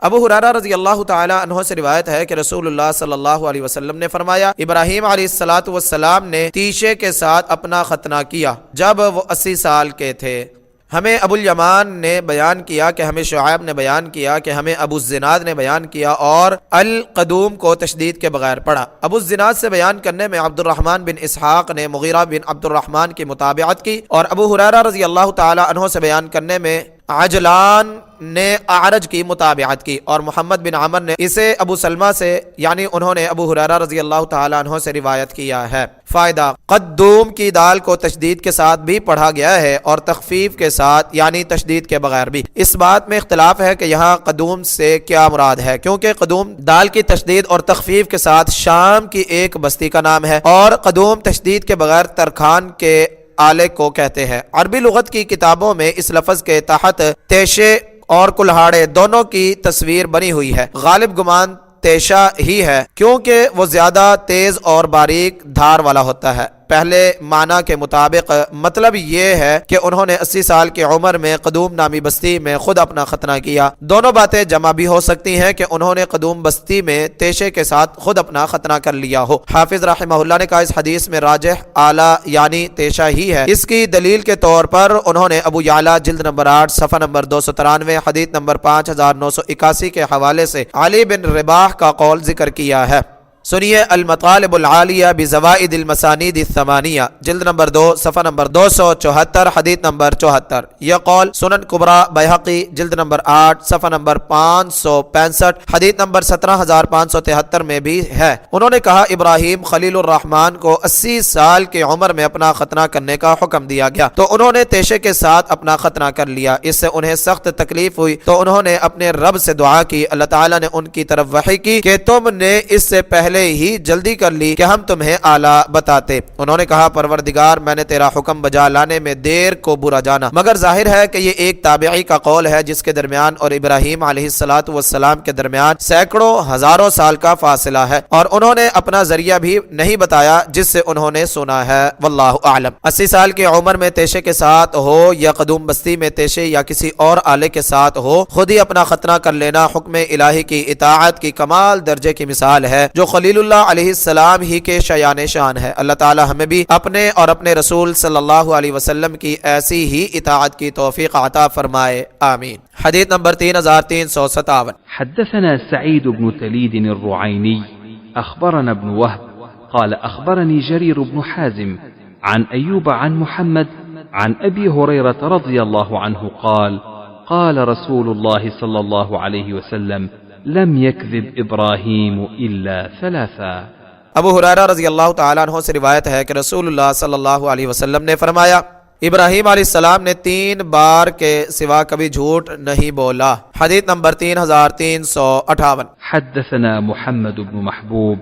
ابو ہریرہ رضی اللہ تعالی عنہ سے روایت ہے کہ رسول اللہ صلی اللہ علیہ وسلم نے فرمایا ابراہیم علیہ السلام نے تیشے کے ساتھ اپنا ختنہ کیا جب وہ 80 سال کے تھے۔ ہمیں ابو الیمان نے بیان کیا کہ ہمیں شعیب نے بیان کیا کہ ہمیں ابو الزناد نے بیان کیا اور القدوم کو تشدید کے بغیر پڑھا۔ ابو الزناد سے بیان کرنے میں عبد الرحمن بن اسحاق نے مغیرہ بن عبد الرحمن کی متابعت کی، اور ابو ہریرہ رضی اللہ تعالی عنہ سے بیان کرنے میں عجلان نے اعرج کی متابعت کی، اور محمد بن عمر نے اسے ابو سلمہ سے یعنی انہوں نے ابو ہریرہ رضی اللہ تعالی عنہ سے روایت کیا ہے۔ فائدہ، قدوم کی دال کو تشدید کے ساتھ بھی پڑھا گیا ہے اور تخفیف کے ساتھ یعنی تشدید کے بغیر بھی۔ اس بات میں اختلاف ہے کہ یہاں قدوم سے کیا مراد ہے، کیونکہ قدوم دال کی تشدید اور تخفیف کے ساتھ شام کی ایک بستی کا نام ہے، اور قدوم تشدید کے بغیر ترخان کے آلے کو کہتے ہیں۔ عربی لغت کی کتابوں میں اس لفظ کے تحت تیشے اور کلہاڑے دونوں کی تصویر بنی ہوئی ہے۔ غالب گمان تیشہ ہی ہے کیونکہ وہ زیادہ تیز اور باریک دھار والا ہوتا ہے۔ پہلے معنی کے مطابق مطلب یہ ہے کہ انہوں نے 80 سال کی عمر میں قدوم نامی بستی میں خود اپنا ختنہ کیا۔ دونوں باتیں جمع بھی ہو سکتی ہیں کہ انہوں نے قدوم بستی میں تیشے کے ساتھ خود اپنا ختنہ کر لیا ہو۔ حافظ رحمہ اللہ نے کہا اس حدیث میں راجح اعلیٰ یعنی تیشہ ہی ہے۔ اس کی دلیل کے طور پر انہوں نے ابو یعلا جلد نمبر 8 صفحہ نمبر 293 حدیث نمبر 5981 کے حوالے سے علی بن رباح کا قول ذکر کیا ہے۔ سنیے المطالب العالیہ بزوائد المسانید الثمانیہ جلد نمبر 2 صفحہ نمبر 274 حدیث نمبر 74۔ یہ قول سنن کبریٰ بیہقی جلد نمبر 8 صفحہ نمبر 565 حدیث نمبر 17573 میں بھی ہے۔ انہوں نے کہا ابراہیم خلیل الرحمن کو 80 سال کی عمر میں اپنا ختنہ کرنے کا حکم دیا گیا تو انہوں نے تیشے کے ساتھ اپنا ختنہ کر لیا۔ اس سے انہیں سخت تکلیف ہوئی تو انہوں نے اپنے رب سے دعا کی۔ اللہ تعالیٰ نے ان کی طرف وحی کی کہ تم نے اس سے پہلے ہی جلدی کر لی کہ ہم تمہیں اعلیٰ بتاتے۔ انہوں نے کہا پروردگار میں نے تیرا حکم بجا لانے میں دیر کو برا جانا، مگر ظاہر ہے کہ یہ ایک تابعی کا قول ہے جس کے درمیان اور ابراہیم علیہ السلام کے درمیان سینکڑوں ہزاروں سال کا فاصلہ ہے، اور انہوں نے اپنا ذریعہ بھی نہیں بتایا جس سے انہوں نے سنا ہے۔ واللہ اعلم۔ 80 سال کی عمر میں تیشے کے ساتھ ہو یا قدوم بستی میں تیشے یا کسی اور آلے کے ساتھ ہو، خود ہی اپنا ختنہ کر لینا حکم الہی کی اطاعت کی کمال درجے کی مثال ہے جو خلیل اللہ علیہ السلام ہی کے شایان شان ہے۔ اللہ تعالی ہمیں بھی اپنے اور اپنے رسول صلی اللہ علیہ وسلم کی ایسی ہی اطاعت کی توفیق عطا فرمائے، آمین۔ حدیث نمبر 3357۔ حدثنا سعيد بن تليد الرعيني أخبرنا ابن وهب قال أخبرني جرير بن حازم عن أيوب عن محمد عن أبي هريرة رضي الله عنه قال قال رسول الله صلى الله عليه وسلم لم يكذب إبراهيم إلا ثلاثا۔ ابو ہریرہ رضی اللہ تعالیٰ عنہ سے روایت ہے کہ رسول اللہ صلی اللہ علیہ وسلم نے فرمایا ابراہیم علیہ السلام نے 3 بار کے سوا کبھی جھوٹ نہیں بولا۔ حدیث نمبر 3358۔ حدثنا محمد بن محبوب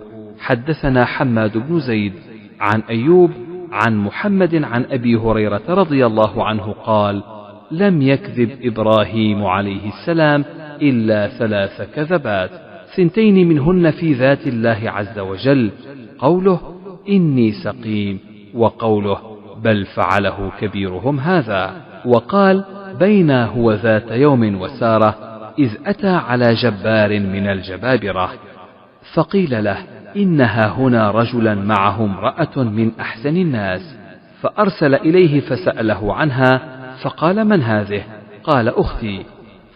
حدثنا حماد بن زيد عن أيوب عن محمد عن أبي هريرة رضي الله عنه قال لم يكذب إبراهيم عليه السلام إلا 3 كذبات 2 منهن في ذات الله عز وجل، قوله إني سقيم، وقوله بل فعله كبيرهم هذا، وقال بينا هو ذات يوم وسارة إذ أتى على جبار من الجبابرة فقيل له إنها هنا رجلا معه امرأة من أحسن الناس، فأرسل إليه فسأله عنها فقال من هذه؟ قال أختي،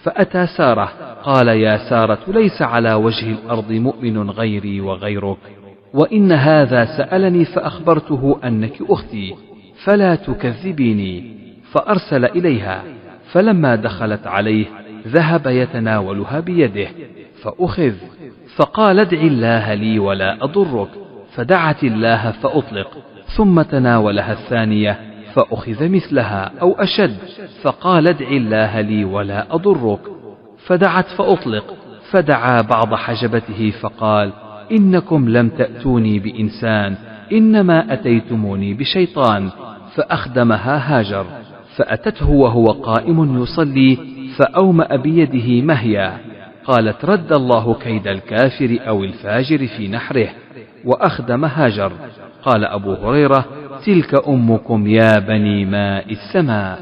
فأتى سارة قال يا سارة ليس على وجه الأرض مؤمن غيري وغيرك، وإن هذا سألني فأخبرته أنك أختي فلا تكذبيني، فأرسل إليها، فلما دخلت عليه ذهب يتناولها بيده فأخذ، فقال ادع الله لي ولا أضرك، فدعت الله فأطلق، ثم تناولها الثانية فأخذ مثلها أو أشد، فقال ادع الله لي ولا أضرك، فدعت فأطلق، فدعا بعض حجبته فقال إنكم لم تأتوني بإنسان إنما أتيتموني بشيطان، فأخدمها هاجر، فأتته وهو قائم يصلي فأومأ بيده مهيا، قالت رد الله كيد الكافر أو الفاجر في نحره، وأخدم هاجر. قال أبو هريرة تلك أمكم يا بني ماء السماء.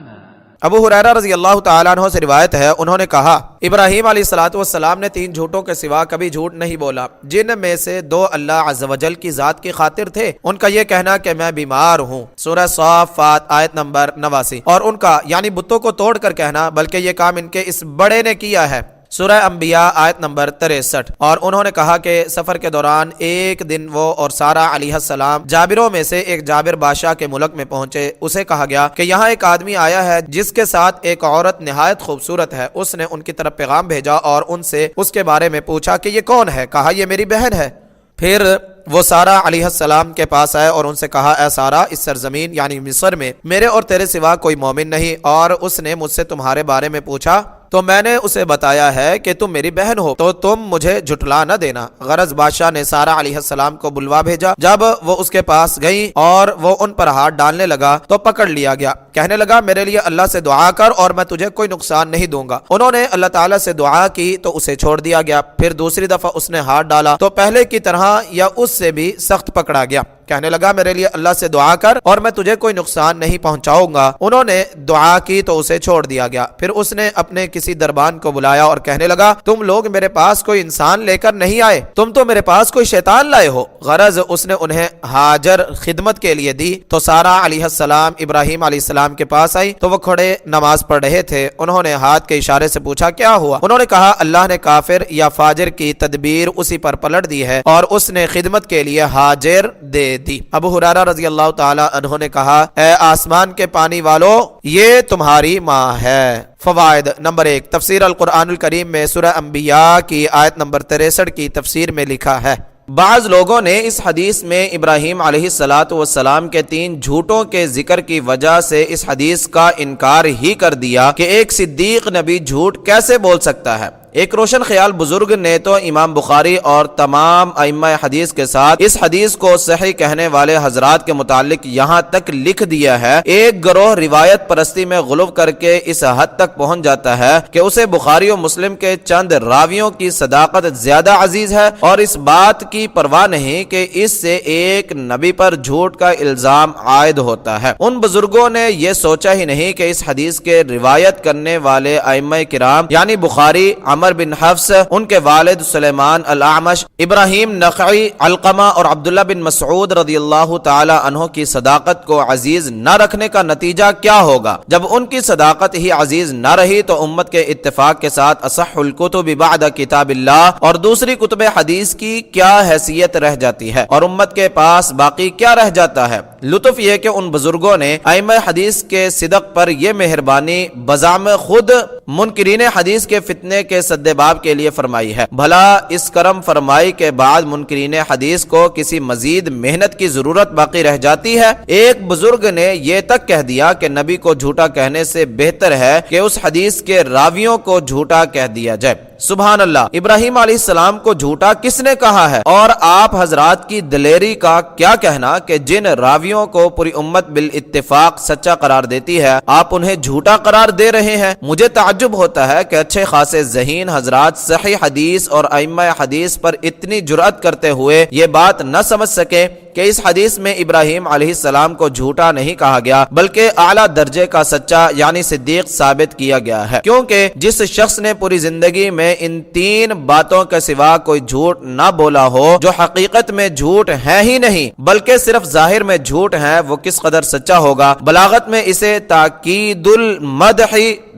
ابو ہریرہ رضی اللہ تعالیٰ عنہ سے روایت ہے، انہوں نے کہا ابراہیم علیہ السلام نے 3 جھوٹوں کے سوا کبھی جھوٹ نہیں بولا، جن میں سے 2 اللہ عز و جل کی ذات کی خاطر تھے، ان کا یہ کہنا کہ میں بیمار ہوں، سورہ صافات آیت نمبر 89، اور ان کا یعنی بتوں کو توڑ کر کہنا بلکہ یہ کام ان کے اس بڑے نے کیا ہے، سورہ انبیاء آیت نمبر 63۔ اور انہوں نے کہا کہ سفر کے دوران ایک دن وہ اور سارہ علیہ السلام جابروں میں سے ایک جابر بادشاہ کے ملک میں پہنچے، اسے کہا گیا کہ یہاں ایک آدمی آیا ہے جس کے ساتھ ایک عورت نہایت خوبصورت ہے، اس نے ان کی طرف پیغام بھیجا اور ان سے اس کے بارے میں پوچھا کہ یہ کون ہے؟ کہا یہ میری بہن ہے۔ پھر وہ سارہ علیہ السلام کے پاس آئے اور ان سے کہا اے سارہ، اس سرزمین یعنی مصر میں میرے اور تیرے سوا کوئی مومن نہیں، اور اس نے مجھ سے تمہارے بارے میں پوچھا تو میں نے اسے بتایا ہے کہ تم میری بہن ہو، تو تم مجھے جھٹلا نہ دینا۔ غرض بادشاہ نے سارہ علیہ السلام کو بلوا بھیجا، جب وہ اس کے پاس گئی اور وہ ان پر ہاتھ ڈالنے لگا تو پکڑ لیا گیا، کہنے لگا میرے لیے اللہ سے دعا کر اور میں تجھے کوئی نقصان نہیں دوں گا۔ انہوں نے اللہ تعالیٰ سے دعا کی تو اسے چھوڑ دیا گیا۔ پھر دوسری دفعہ اس نے ہاتھ ڈالا تو پہلے کی طرح یا اس سے بھی سخت پکڑا گیا۔ کہنے لگا میرے لیے اللہ سے دعا کر اور میں تجھے کوئی نقصان نہیں پہنچاؤں گا۔ انہوں نے دعا کی تو اسے چھوڑ دیا گیا۔ پھر اس نے اپنے کسی دربان کو بلایا اور کہنے لگا تم لوگ میرے پاس کوئی انسان لے کر نہیں آئے، تم تو میرے پاس کوئی شیطان لائے ہو۔ غرض اس نے انہیں ہاجر خدمت کے لیے دی تو سارہ علیہ السلام ابراہیم علیہ السلام کے پاس آئی تو وہ کھڑے نماز پڑھ رہے تھے۔ انہوں نے ہاتھ کے اشارے سے پوچھا کیا ہوا؟ انہوں نے کہا اللہ نے کافر یا فاجر کی تدبیر اسی پر پلٹ دی ہے اور اس نے خدمت کے لیے ہاجر دے دی۔ ابو ہریرہ رضی اللہ تعالی عنہ نے کہا اے آسمان کے پانی والو یہ تمہاری ماں ہے۔ فوائد نمبر 1، تفسیر القرآن الکریم میں سورہ انبیاء کی آیت نمبر 63 کی تفسیر میں لکھا ہے بعض لوگوں نے اس حدیث میں ابراہیم علیہ السلام کے 3 جھوٹوں کے ذکر کی وجہ سے اس حدیث کا انکار ہی کر دیا کہ ایک صدیق نبی جھوٹ کیسے بول سکتا ہے۔ ایک روشن خیال بزرگ نے تو امام بخاری اور تمام ائمہ حدیث کے ساتھ اس حدیث کو صحیح کہنے والے حضرات کے متعلق یہاں تک لکھ دیا ہے۔ ایک گروہ روایت پرستی میں غلو کر کے اس حد تک پہنچ جاتا ہے کہ اسے بخاری و مسلم کے چند راویوں کی صداقت زیادہ عزیز ہے اور اس بات کی پرواہ نہیں کہ اس سے ایک نبی پر جھوٹ کا الزام عائد ہوتا ہے۔ ان بزرگوں نے یہ سوچا ہی نہیں کہ اس حدیث کے روایت کرنے والے ائمہ کرام یعنی بخاری، عمر بن حفص، ان کے والد سلیمان الاعمش، ابراہیم نخعی، علقمہ اور عبداللہ بن مسعود رضی اللہ تعالی عنہ کی صداقت کو عزیز نہ رکھنے کا نتیجہ کیا ہوگا؟ جب ان کی صداقت ہی عزیز نہ رہی تو امت کے اتفاق کے ساتھ اصح الکتب بعد کتاب اللہ اور دوسری کتب حدیث کی کیا حیثیت رہ جاتی ہے اور امت کے پاس باقی کیا رہ جاتا ہے؟ لطف یہ کہ ان بزرگوں نے ائمہ حدیث کے صدق پر یہ مہربانی بزعم خود منکرین حدیث کے فتنے کے سدباب کے لیے فرمائی ہے۔ بھلا اس کرم فرمائی کے بعد منکرین حدیث کو کسی مزید محنت کی ضرورت باقی رہ جاتی ہے؟ ایک بزرگ نے یہ تک کہہ دیا کہ نبی کو جھوٹا کہنے سے بہتر ہے کہ اس حدیث کے راویوں کو جھوٹا کہہ دیا جائے۔ سبحان اللہ، ابراہیم علیہ السلام کو جھوٹا کس نے کہا ہے؟ اور آپ حضرات کی دلیری کا کیا کہنا کہ جن راویوں کو پوری امت بالاتفاق سچا قرار دیتی ہے آپ انہیں جھوٹا قرار دے رہے ہیں۔ مجھے تعجب ہوتا ہے کہ اچھے خاصے ذہین حضرات صحیح حدیث اور ائمہ حدیث پر اتنی جرأت کرتے ہوئے یہ بات نہ سمجھ سکے کہ اس حدیث میں ابراہیم علیہ السلام کو جھوٹا نہیں کہا گیا بلکہ اعلیٰ درجے کا سچا یعنی صدیق ثابت کیا گیا ہے، کیونکہ جس شخص نے پوری زندگی میں ان 3 باتوں کے سوا کوئی جھوٹ نہ بولا ہو جو حقیقت میں جھوٹ ہے ہی نہیں بلکہ صرف ظاہر میں جھوٹ ہے، وہ کس قدر سچا ہوگا۔ بلاغت میں اسے تاکید المدح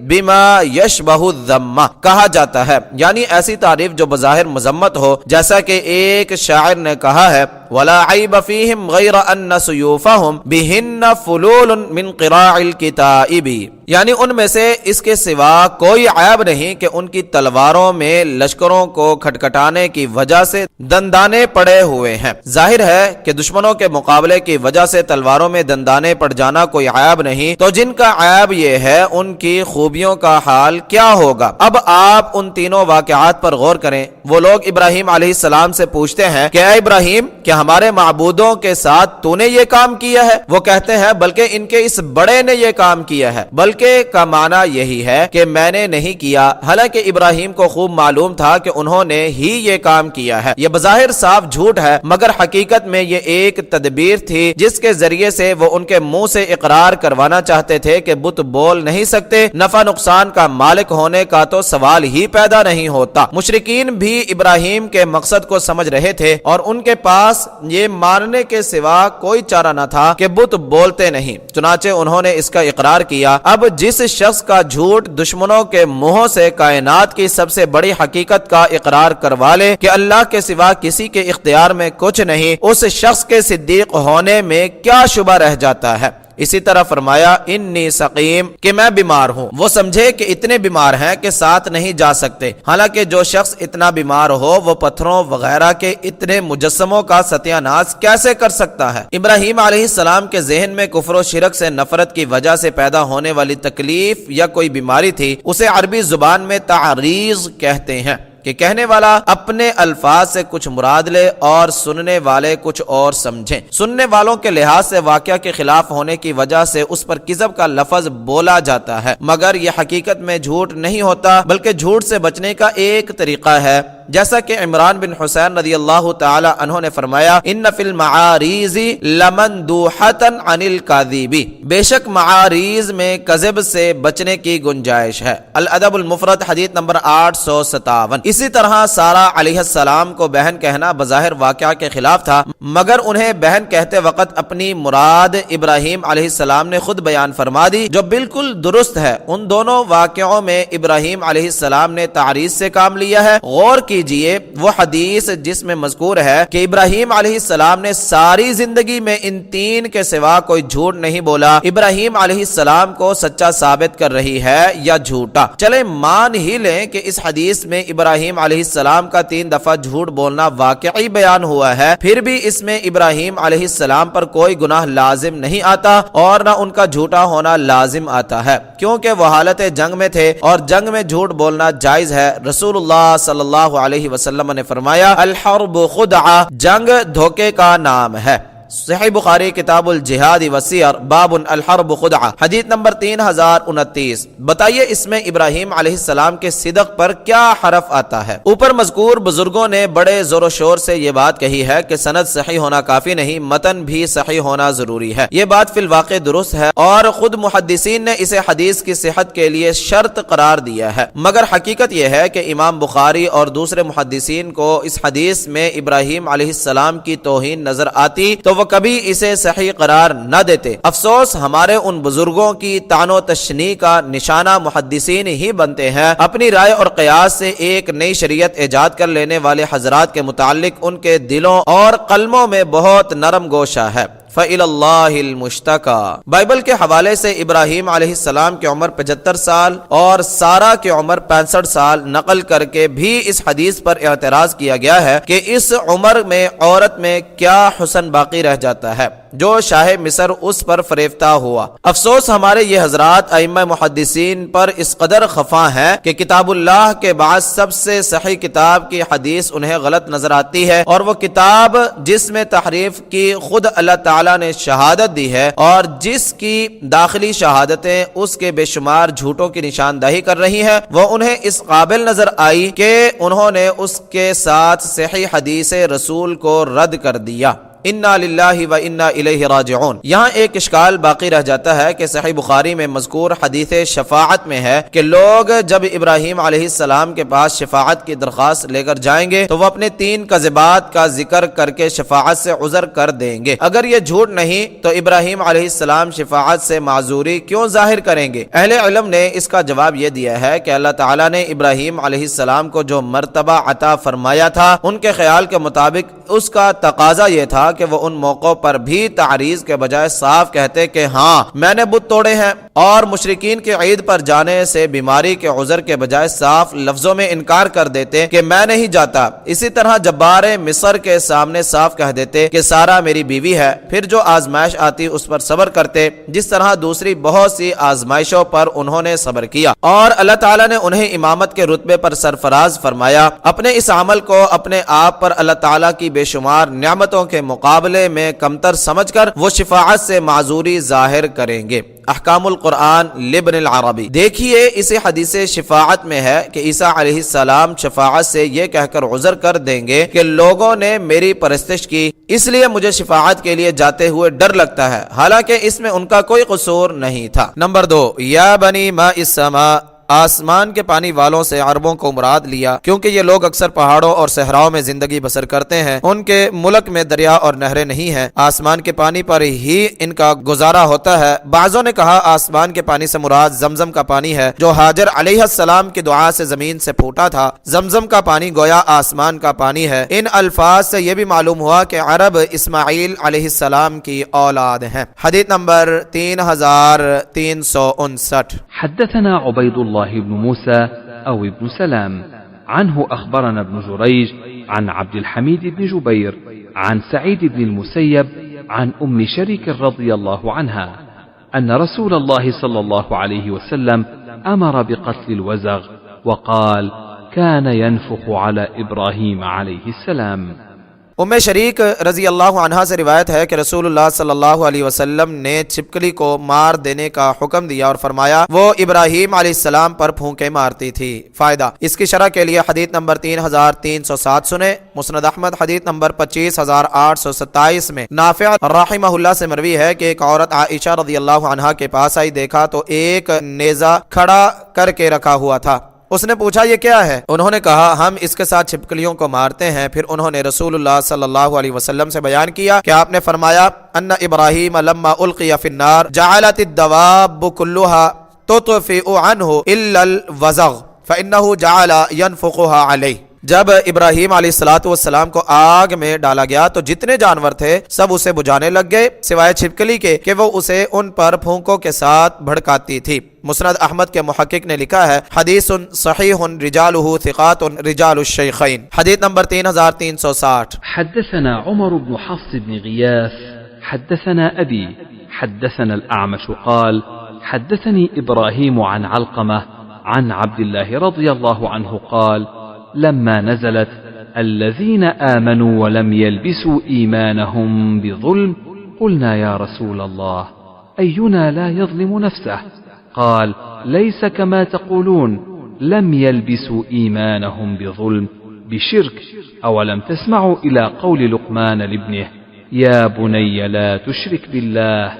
بما یشبہ الذم کہا جاتا ہے، یعنی ایسی تعریف جو بظاہر مذمت ہو، جیسا کہ ایک شاعر نے کہا ہے ولا عیب فیہم غیر ان سیوفہم بہن فلول من قراع الکتائب، یعنی ان میں سے اس کے سوا کوئی عیب نہیں کہ ان کی تلواروں میں لشکروں کو کھٹکھٹانے کی وجہ سے دندانے پڑے ہوئے ہیں۔ ظاہر ہے کہ دشمنوں کے مقابلے کی وجہ سے تلواروں میں دندانے پڑ جانا کوئی عیب نہیں، تو جن کا عیب یہ ہے ان کی خوبیوں کا حال کیا ہوگا؟ اب آپ ان تینوں واقعات پر غور کریں۔ وہ لوگ ابراہیم علیہ السلام سے پوچھتے ہیں کہ اے ابراہیم کیا ہمارے معبودوں کے ساتھ تو نے یہ کام کیا ہے؟ وہ کہتے ہیں بلکہ ان کے اس بڑے نے یہ کام کیا ہے۔ بلکہ کا معنی یہی ہے کہ میں نے نہیں کیا، حالانکہ ابراہیم کو خوب معلوم تھا کہ انہوں نے ہی یہ کام کیا ہے۔ یہ بظاہر صاف جھوٹ ہے مگر حقیقت میں یہ ایک تدبیر تھی جس کے ذریعے سے وہ ان کے منہ سے اقرار کروانا چاہتے تھے کہ بت بول نہیں سکتے، نفع نقصان کا مالک ہونے کا تو سوال ہی پیدا نہیں ہوتا۔ مشرکین بھی ابراہیم کے مقصد کو سمجھ رہے تھے اور ان کے پاس یہ ماننے کے سوا کوئی چارہ نہ تھا کہ بت بولتے نہیں، چنانچہ انہوں نے اس کا اقرار کیا۔ اب جس شخص کا جھوٹ دشمنوں کے منہوں سے کائنات کی سب سے بڑی حقیقت کا اقرار کروا لے کہ اللہ کے سوا کسی کے اختیار میں کچھ نہیں، اس شخص کے صدیق ہونے میں کیا شبہ رہ جاتا ہے؟ اسی طرح فرمایا انی سقیم کہ میں بیمار ہوں۔ وہ سمجھے کہ اتنے بیمار ہیں کہ ساتھ نہیں جا سکتے، حالانکہ جو شخص اتنا بیمار ہو وہ پتھروں وغیرہ کے اتنے مجسموں کا ستیہ ناش کیسے کر سکتا ہے؟ ابراہیم علیہ السلام کے ذہن میں کفر و شرک سے نفرت کی وجہ سے پیدا ہونے والی تکلیف یا کوئی بیماری تھی، اسے عربی زبان میں تعریض کہتے ہیں کہ کہنے والا اپنے الفاظ سے کچھ مراد لے اور سننے والے کچھ اور سمجھیں۔ سننے والوں کے لحاظ سے واقعہ کے خلاف ہونے کی وجہ سے اس پر کذب کا لفظ بولا جاتا ہے، مگر یہ حقیقت میں جھوٹ نہیں ہوتا بلکہ جھوٹ سے بچنے کا ایک طریقہ ہے۔ جیسا کہ عمران بن حسین رضی اللہ تعالی عنہ نے فرمایا ان فی المعاریض لمندوحۃ عن الکاذب، بے شک معاریض میں کذب سے بچنے کی گنجائش ہے۔ الادب المفرد حدیث نمبر 857۔ اسی طرح سارہ علیہ السلام کو بہن کہنا بظاہر واقعہ کے خلاف تھا، مگر انہیں بہن کہتے وقت اپنی مراد ابراہیم علیہ السلام نے خود بیان فرما دی، جو بالکل درست ہے۔ ان دونوں واقعوں میں ابراہیم علیہ السلام نے تعریض سے کام لیا ہے۔ غور کیجئے وہ حدیث جس میں مذکور ہے کہ ابراہیم علیہ السلام نے ساری زندگی میں ان تین کے سوا کوئی جھوٹ نہیں بولا، ابراہیم علیہ السلام کو سچا ثابت کر رہی ہے یا جھوٹا؟ چلے مان ہی لیں کہ اس حدیث میں ابراہیم علیہ السلام کا 3 دفعہ جھوٹ بولنا واقعی بیان ہوا ہے، پھر بھی اس میں ابراہیم علیہ السلام پر کوئی گناہ لازم نہیں آتا اور نہ ان کا جھوٹا ہونا لازم آتا ہے، کیونکہ وہ حالت جنگ میں تھے اور جنگ میں جھوٹ بولنا جائز ہے۔ رسول اللہ صلی اللہ علیہ وسلم نے فرمایا الحرب خدعہ، جنگ دھوکے کا نام ہے۔ صحیح بخاری کتاب الجہاد وسیر باب الحرب خدعہ حدیث نمبر 3029۔ بتائیے اس میں ابراہیم علیہ السلام کے صدق پر کیا حرف آتا ہے؟ اوپر مذکور بزرگوں نے بڑے زور و شور سے یہ بات کہی ہے کہ سند صحیح ہونا کافی نہیں، متن بھی صحیح ہونا ضروری ہے۔ یہ بات فی الواقع درست ہے اور خود محدثین نے اسے حدیث کی صحت کے لیے شرط قرار دیا ہے، مگر حقیقت یہ ہے کہ امام بخاری اور دوسرے محدثین کو اس حدیث میں ابراہیم علیہ السلام کی توہین نظر آتی تو وہ کبھی اسے صحیح قرار نہ دیتے۔ افسوس ہمارے ان بزرگوں کی طعن و تشنیع کا نشانہ محدثین ہی بنتے ہیں۔ اپنی رائے اور قیاس سے ایک نئی شریعت ایجاد کر لینے والے حضرات کے متعلق ان کے دلوں اور قلموں میں بہت نرم گوشہ ہے۔ فَإِلَى اللَّهِ الْمُشْتَكَى۔ بائبل کے حوالے سے ابراہیم علیہ السلام کی عمر 75 سال اور سارہ کی عمر 65 سال نقل کر کے بھی اس حدیث پر اعتراض کیا گیا ہے کہ اس عمر میں عورت میں کیا حسن باقی رہ جاتا ہے جو شاہ مصر اس پر فریفتہ ہوا۔ افسوس ہمارے یہ حضرات ائمہ محدثین پر اس قدر خفا ہیں کہ کتاب اللہ کے بعد سب سے صحیح کتاب کی حدیث انہیں غلط نظر آتی ہے، اور وہ کتاب جس میں تحریف کی خود اللہ تعالیٰ نے شہادت دی ہے اور جس کی داخلی شہادتیں اس کے بے شمار جھوٹوں کی نشاندہی کر رہی ہیں، وہ انہیں اس قابل نظر آئی کہ انہوں نے اس کے ساتھ صحیح حدیث رسول کو رد کر دیا۔ انا للہ و انا الیہ راجعون۔ یہاں ایک اشکال باقی رہ جاتا ہے کہ صحیح بخاری میں مذکور حدیث شفاعت میں ہے کہ لوگ جب ابراہیم علیہ السلام کے پاس شفاعت کی درخواست لے کر جائیں گے تو وہ اپنے 3 کذبات کا ذکر کر کے شفاعت سے عذر کر دیں گے۔ اگر یہ جھوٹ نہیں تو ابراہیم علیہ السلام شفاعت سے معذوری کیوں ظاہر کریں گے؟ اہل علم نے اس کا جواب یہ دیا ہے کہ اللہ تعالیٰ نے ابراہیم علیہ السلام کو جو مرتبہ عطا فرمایا تھا، ان کے خیال کے مطابق اس کا تقاضا یہ تھا کہ وہ ان موقعوں پر بھی تعریض کے بجائے صاف کہتے کہ ہاں میں نے بت توڑے ہیں، اور مشرکین کے عید پر جانے سے بیماری کے عذر کے بجائے صاف لفظوں میں انکار کر دیتے کہ میں نہیں جاتا۔ اسی طرح جبار مصر کے سامنے صاف کہہ دیتے کہ سارہ میری بیوی ہے، پھر جو آزمائش آتی اس پر صبر کرتے، جس طرح دوسری بہت سی آزمائشوں پر انہوں نے صبر کیا، اور اللہ تعالیٰ نے انہیں امامت کے رتبے پر سرفراز فرمایا۔ اپنے اس عمل کو اپنے آپ پر اللہ تعالیٰ کی بے شمار نعمتوں کے مقابلے میں کمتر سمجھ کر وہ شفاعت سے معذوری ظاہر کریں گے۔ احکام القرآن لابن العربی۔ دیکھیے اسی حدیث شفاعت میں ہے کہ عیسیٰ علیہ السلام شفاعت سے یہ کہہ کر عذر کر دیں گے کہ لوگوں نے میری پرستش کی، اس لیے مجھے شفاعت کے لیے جاتے ہوئے ڈر لگتا ہے، حالانکہ اس میں ان کا کوئی قصور نہیں تھا۔ نمبر 2، یا بنی ماء السماء، آسمان کے پانی والوں سے عربوں کو مراد لیا، کیونکہ یہ لوگ اکثر پہاڑوں اور صحراؤں میں زندگی بسر کرتے ہیں، ان کے ملک میں دریا اور نہریں نہیں ہیں، آسمان کے پانی پر ہی ان کا گزارا ہوتا ہے۔ بعضوں نے کہا آسمان کے پانی سے مراد زمزم کا پانی ہے جو ہاجر علیہ السلام کی دعا سے زمین سے پھوٹا تھا۔ زمزم کا پانی گویا آسمان کا پانی ہے۔ ان الفاظ سے یہ بھی معلوم ہوا کہ عرب اسماعیل علیہ السلام کی اولاد ہیں۔ حدیث نمبر 3359۔ حدثنا عبيد الله بن موسى أو ابن سلام عنه أخبرنا ابن جريج عن عبد الحميد بن جبير عن سعيد بن المسيب عن أم شريك رضي الله عنها أن رسول الله صلى الله عليه وسلم أمر بقتل الوزغ وقال كان ينفخ على إبراهيم عليه السلام۔ شریک رضی اللہ عنہا سے روایت ہے کہ رسول اللہ صلی اللہ علیہ وسلم نے چھپکلی کو مار دینے کا حکم دیا اور فرمایا وہ ابراہیم علیہ السلام پر پھونکے مارتی تھی۔ فائدہ، اس کی شرح کے لیے حدیث نمبر 3307 سنیں۔ مسند احمد حدیث نمبر 25827 میں نافع رحمہ اللہ سے مروی ہے کہ ایک عورت عائشہ رضی اللہ عنہا کے پاس آئی، دیکھا تو ایک نیزہ کھڑا کر کے رکھا ہوا تھا۔ اس نے پوچھا یہ کیا ہے؟ انہوں نے کہا ہم اس کے ساتھ چھپکلیوں کو مارتے ہیں۔ پھر انہوں نے رسول اللہ صلی اللہ علیہ وسلم سے بیان کیا کہ آپ نے فرمایا ان ابراہیم لما القی فی النار جعلت الدواب كلها تطفئ عنه الا الوزغ فانه جعل ينفخها علیہ۔ جب ابراہیم علیہ السلام کو آگ میں ڈالا گیا تو جتنے جانور تھے سب اسے بجھانے لگ گئے سوائے چھپکلی کے کہ وہ اسے ان پر پھونکوں کے ساتھ بھڑکاتی تھی۔ مسند احمد کے محقق نے لکھا ہے حدیث صحیح رجالہ ثقات رجال الشیخین، حدیث نمبر 3360۔ حدثنا عمر بن حفص بن غياث حدثنا أبي حدثنا الأعمش قال حدثني إبراهيم عن علقمة عن عبد الله رضي الله عنه قال لما نزلت الذين آمنوا ولم يلبسوا إيمانهم بظلم قلنا يا رسول الله أينا لا يظلم نفسه قال ليس كما تقولون لم يلبسوا إيمانهم بظلم بشرك أولم تسمعوا إلى قول لقمان لابنه يا بني لا تشرك بالله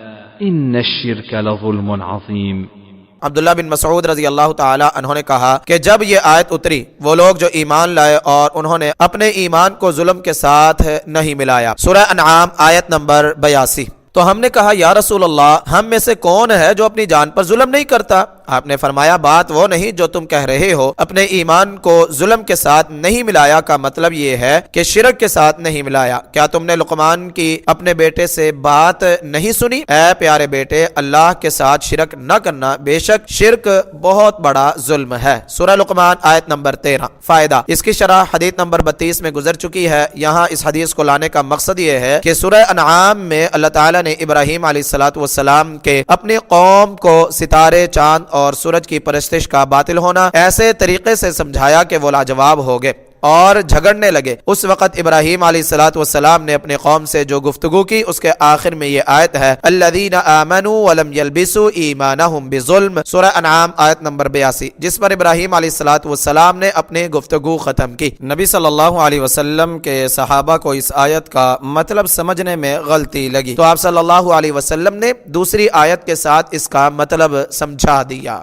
إن الشرك لظلم عظيم۔ عبداللہ بن مسعود رضی اللہ تعالی عنہ نے کہا کہ جب یہ آیت اتری وہ لوگ جو ایمان لائے اور انہوں نے اپنے ایمان کو ظلم کے ساتھ نہیں ملایا، سورہ انعام آیت نمبر 82، تو ہم نے کہا یا رسول اللہ ہم میں سے کون ہے جو اپنی جان پر ظلم نہیں کرتا؟ آپ نے فرمایا بات وہ نہیں جو تم کہہ رہے ہو، اپنے ایمان کو ظلم کے ساتھ نہیں ملایا کا مطلب یہ ہے کہ شرک کے ساتھ نہیں ملایا۔ کیا تم نے لقمان کی اپنے بیٹے سے بات نہیں سنی؟ اے پیارے بیٹے اللہ کے ساتھ شرک نہ کرنا، بے شک شرک بہت بڑا ظلم ہے، سورہ لقمان آیت نمبر 13۔ فائدہ، اس کی شرح حدیث نمبر 32 میں گزر چکی ہے۔ یہاں اس حدیث کو لانے کا مقصد یہ ہے کہ سورہ انعام میں اللہ تعالیٰ نے ابراہیم علیہ السلام کے اپنی قوم کو ستارے، چاند اور سورج کی پرستش کا باطل ہونا ایسے طریقے سے سمجھایا کہ وہ لاجواب ہو گئے اور جھگڑنے لگے۔ اس وقت ابراہیم علیہ السلام نے اپنے قوم سے جو گفتگو کی اس کے آخر میں یہ آیت ہے الذین آمنوا ولم یلبسوا ایمانہم بظلم، سورہ انعام آیت نمبر 82، جس پر ابراہیم علیہ السلام نے اپنی گفتگو ختم کی۔ نبی صلی اللہ علیہ وسلم کے صحابہ کو اس آیت کا مطلب سمجھنے میں غلطی لگی تو آپ صلی اللہ علیہ وسلم نے دوسری آیت کے ساتھ اس کا مطلب سمجھا دیا۔